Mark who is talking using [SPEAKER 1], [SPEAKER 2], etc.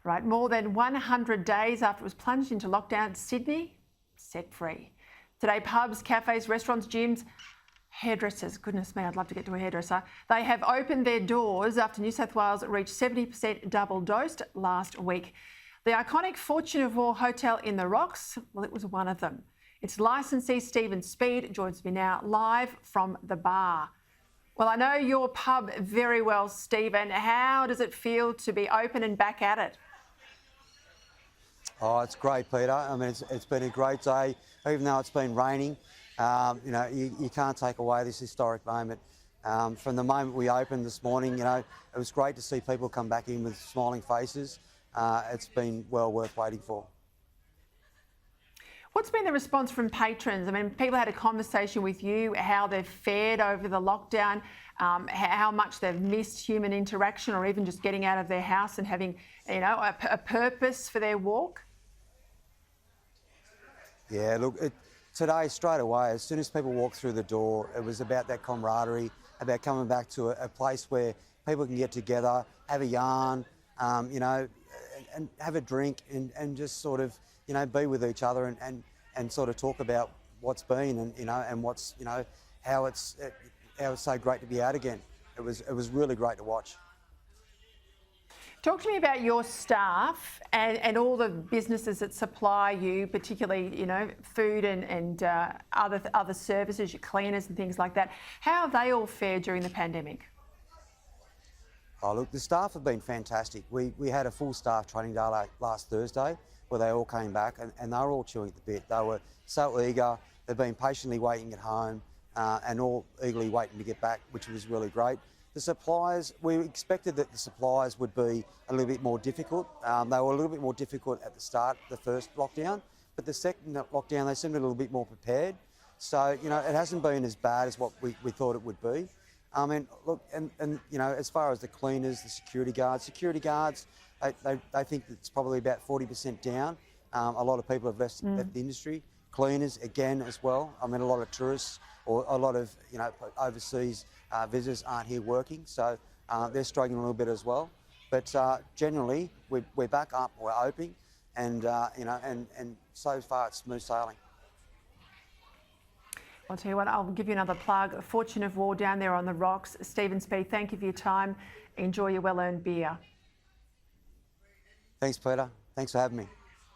[SPEAKER 1] Right, more than 100 days after it was plunged into lockdown, Sydney set free. Today, pubs, cafes, restaurants, gyms, hairdressers, goodness me, I'd love to get to a hairdresser. They have opened their doors after New South Wales reached 70% double dosed last week. The iconic Fortune of War hotel in the Rocks, well, it was one of them. Its licensee, Steven Speed, joins me now live from the bar. Well, I know your pub very well, Steven. How does it feel to be open and back at it?
[SPEAKER 2] Oh, it's great, Peter. I mean, it's been a great day, even though it's been raining. You can't take away this historic moment. From the moment we opened this morning, it was great to see people come back in with smiling faces. It's been well worth waiting for.
[SPEAKER 1] What's been the response from patrons? I mean, people had a conversation with you, how they've fared over the lockdown, how much they've missed human interaction or even just getting out of their house and having, a purpose for their walk.
[SPEAKER 2] Yeah, look, today, straight away, as soon as people walked through the door, it was about that camaraderie, about coming back to a place where people can get together, have a yarn, and have a drink and just sort of, be with each other and sort of talk about what's been and what's, how it's so great to be out again. It was really great to watch.
[SPEAKER 1] Talk to me about your staff and all the businesses that supply you, particularly, food and other services, your cleaners and things like that. How have they all fared during the pandemic?
[SPEAKER 2] Oh, look, the staff have been fantastic. We had a full staff training day last Thursday where they all came back and they were all chewing at the bit. They were so eager. They've been patiently waiting at home and all eagerly waiting to get back, which was really great. The suppliers, we expected that the suppliers would be a little bit more difficult. They were a little bit more difficult at the start, the first lockdown, but the second lockdown, they seemed a little bit more prepared. So, it hasn't been as bad as what we thought it would be. I mean, look, and as far as the cleaners, the security guards, they think it's probably about 40% down. A lot of people have left the industry. Cleaners, again, as well. I mean, a lot of tourists or a lot of, overseas visitors aren't here working, so they're struggling a little bit as well. But generally, we're back up, we're open, and so far it's smooth sailing.
[SPEAKER 1] I'll tell you what, I'll give you another plug. Fortune of War down there on the Rocks. Steven Speed, thank you for your time. Enjoy your well-earned beer.
[SPEAKER 2] Thanks, Peter. Thanks for having me.